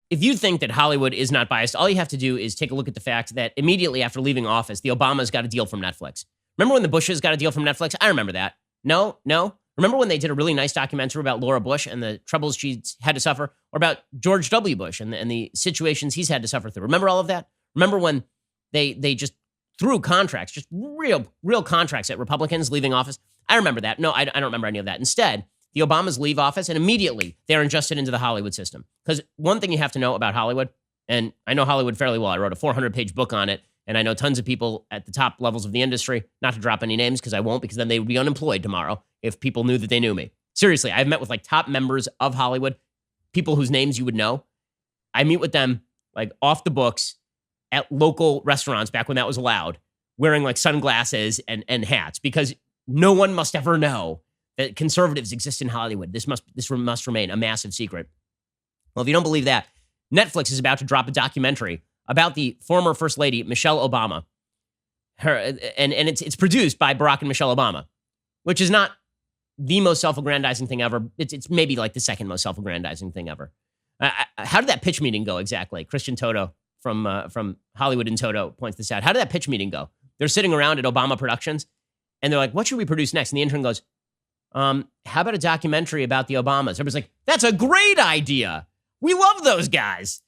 if you think that Hollywood is not biased, all you have to do is take a look at the fact that immediately after leaving office, the Obamas got a deal from Netflix. Remember when the Bushes got a deal from Netflix? I remember that. No? Remember when they did a really nice documentary about Laura Bush and the troubles she had to suffer? Or about George W. Bush and the situations he's had to suffer through? Remember all of that? Remember when they just threw contracts, just real contracts at Republicans leaving office? I remember that. No, I don't remember any of that. Instead, the Obamas leave office and immediately they're ingested into the Hollywood system. Because one thing you have to know about Hollywood, and I know Hollywood fairly well. I wrote a 400-page book on it, and I know tons of people at the top levels of the industry, not to drop any names because I won't, because then they would be unemployed tomorrow if people knew that they knew me. Seriously, I've met with like top members of Hollywood, people whose names you would know. I meet with them like off the books at local restaurants back when that was allowed, wearing like sunglasses and hats, because no one must ever know that conservatives exist in Hollywood. This must remain a massive secret. Well, if you don't believe that, Netflix is about to drop a documentary about the former First Lady, Michelle Obama. And it's produced by Barack and Michelle Obama, which is not the most self-aggrandizing thing ever. It's maybe like the second most self-aggrandizing thing ever. How did that pitch meeting go exactly? Christian Toto from Hollywood in Toto points this out. How did that pitch meeting go? They're sitting around at Obama Productions, and they're like, what should we produce next? And the intern goes, how about a documentary about the Obamas? Everybody's like, that's a great idea. We love those guys.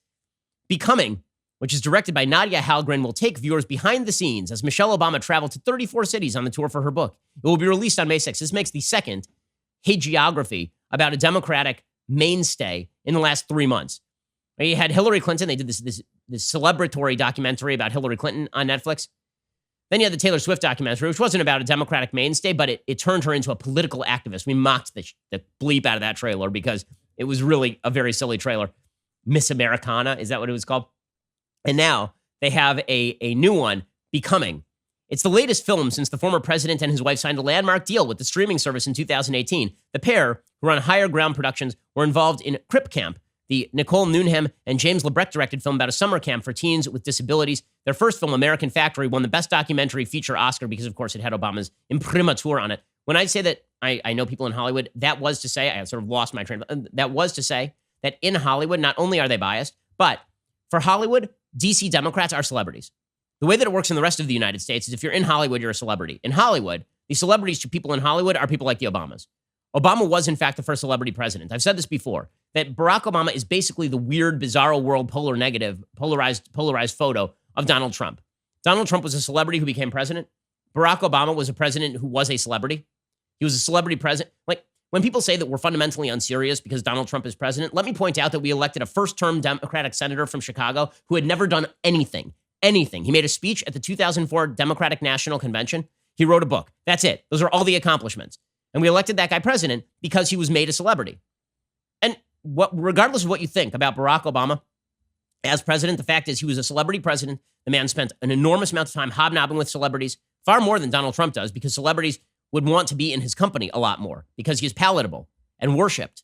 Becoming, which is directed by Nadia Halgren, will take viewers behind the scenes as Michelle Obama traveled to 34 cities on the tour for her book. It will be released on May 6th. This makes the second hagiography about a Democratic mainstay in the last 3 months. You had Hillary Clinton. They did this celebratory documentary about Hillary Clinton on Netflix. Then you had the Taylor Swift documentary, which wasn't about a Democratic mainstay, but it turned her into a political activist. We mocked the bleep out of that trailer because it was really a very silly trailer. Miss Americana, is that what it was called? And now they have a new one, Becoming. It's the latest film since the former president and his wife signed a landmark deal with the streaming service in 2018. The pair, who run Higher Ground Productions, were involved in Crip Camp, the Nicole Newnham and James LeBrecq-directed film about a summer camp for teens with disabilities. Their first film, American Factory, won the Best Documentary Feature Oscar because, of course, it had Obama's imprimatur on it. When I say that I know people in Hollywood, that was to say, I sort of lost my train of, that was to say that in Hollywood, not only are they biased, but for Hollywood, DC Democrats are celebrities. The way that it works in the rest of the United States is if you're in Hollywood, you're a celebrity. In Hollywood, the celebrities to people in Hollywood are people like the Obamas. Obama was, in fact, the first celebrity president. I've said this before, that Barack Obama is basically the weird, bizarro world, polar negative, polarized photo of Donald Trump. Donald Trump was a celebrity who became president. Barack Obama was a president who was a celebrity. He was a celebrity president. Like, when people say that we're fundamentally unserious because Donald Trump is president, let me point out that we elected a first-term Democratic senator from Chicago who had never done anything. He made a speech at the 2004 Democratic National Convention. He wrote a book. That's it. Those are all the accomplishments. And we elected that guy president because he was made a celebrity. And regardless of what you think about Barack Obama as president, the fact is he was a celebrity president. The man spent an enormous amount of time hobnobbing with celebrities, far more than Donald Trump does, because celebrities would want to be in his company a lot more because he is palatable and worshipped.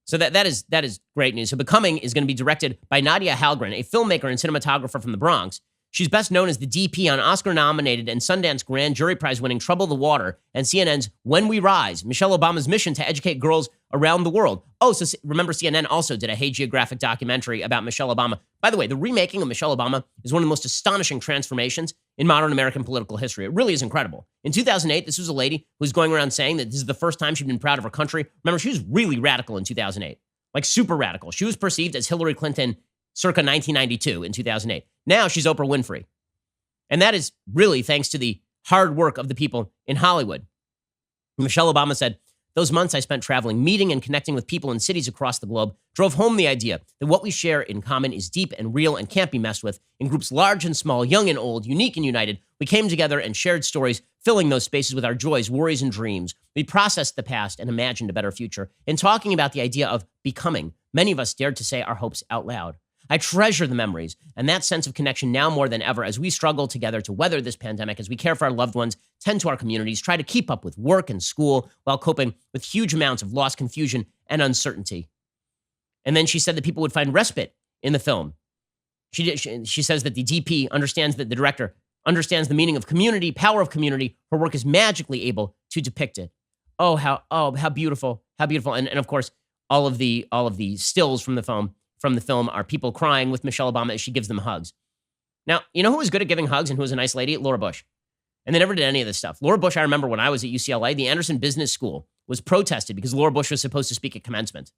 So that is great news. So Becoming is going to be directed by Nadia Halgren, a filmmaker and cinematographer from the Bronx. She's best known as the DP on Oscar-nominated and Sundance Grand Jury Prize-winning Trouble the Water and CNN's When We Rise, Michelle Obama's mission to educate girls around the world. Oh, so remember CNN also did a hagiographic documentary about Michelle Obama. By the way, the remaking of Michelle Obama is one of the most astonishing transformations in modern American political history. It really is incredible. In 2008, this was a lady who was going around saying that this is the first time she'd been proud of her country. Remember, she was really radical in 2008, like super radical. She was perceived as Hillary Clinton circa 1992 in 2008. Now she's Oprah Winfrey. And that is really thanks to the hard work of the people in Hollywood. Michelle Obama said, "Those months I spent traveling, meeting and connecting with people in cities across the globe drove home the idea that what we share in common is deep and real and can't be messed with. In groups large and small, young and old, unique and united, we came together and shared stories, filling those spaces with our joys, worries, and dreams. We processed the past and imagined a better future. In talking about the idea of becoming, many of us dared to say our hopes out loud. I treasure the memories and that sense of connection now more than ever as we struggle together to weather this pandemic, as we care for our loved ones, tend to our communities, try to keep up with work and school while coping with huge amounts of loss, confusion, and uncertainty." And then she said that people would find respite in the film. She says that the DP understands that the director understands the meaning of community, power of community. Her work is magically able to depict it. How beautiful, how beautiful. And of course, all of the stills from the film from the film are people crying with Michelle Obama as she gives them hugs. Now, you know who was good at giving hugs and who was a nice lady? Laura Bush. And they never did any of this stuff. Laura Bush, I remember when I was at UCLA, the Anderson Business School was protested because Laura Bush was supposed to speak at commencement.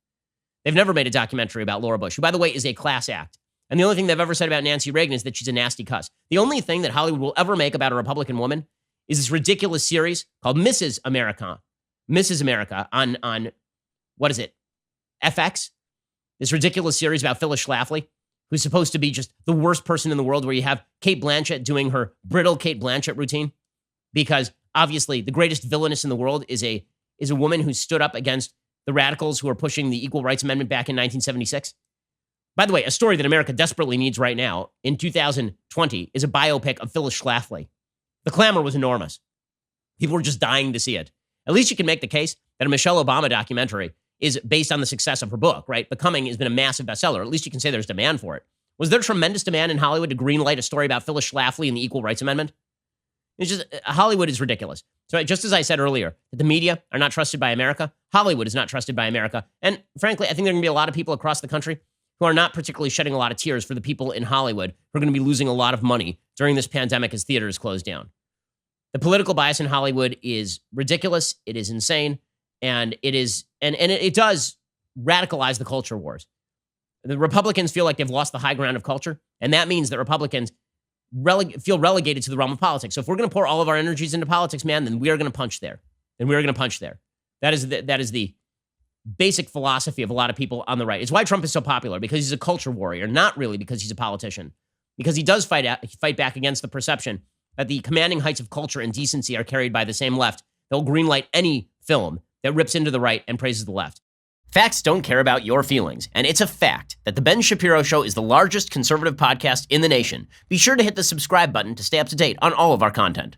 They've never made a documentary about Laura Bush, who, by the way, is a class act. And the only thing they've ever said about Nancy Reagan is that she's a nasty cuss. The only thing that Hollywood will ever make about a Republican woman is this ridiculous series called Mrs. America on what is it, FX? This ridiculous series about Phyllis Schlafly, who's supposed to be just the worst person in the world, where you have Kate Blanchett doing her brittle Kate Blanchett routine, because obviously the greatest villainess in the world is a woman who stood up against the radicals who are pushing the Equal Rights Amendment back in 1976. By the way, a story that America desperately needs right now in 2020 is a biopic of Phyllis Schlafly. The clamor was enormous. People were just dying to see it. At least you can make the case that a Michelle Obama documentary is based on the success of her book, right? Becoming has been a massive bestseller. At least you can say there's demand for it. Was there tremendous demand in Hollywood to greenlight a story about Phyllis Schlafly and the Equal Rights Amendment? It's just, Hollywood is ridiculous. So just as I said earlier, that the media are not trusted by America, Hollywood is not trusted by America. And frankly, I think there are going to be a lot of people across the country who are not particularly shedding a lot of tears for the people in Hollywood who are going to be losing a lot of money during this pandemic as theaters close down. The political bias in Hollywood is ridiculous. It is insane. And it does radicalize the culture wars. The Republicans feel like they've lost the high ground of culture. And that means that Republicans feel relegated to the realm of politics. So if we're going to pour all of our energies into politics, man, then we are going to punch there. That is the basic philosophy of a lot of people on the right. It's why Trump is so popular, because he's a culture warrior, not really because he's a politician. Because he does fight back against the perception that the commanding heights of culture and decency are carried by the same left. They'll greenlight any film that rips into the right and praises the left. Facts don't care about your feelings, and it's a fact that The Ben Shapiro Show is the largest conservative podcast in the nation. Be sure to hit the subscribe button to stay up to date on all of our content.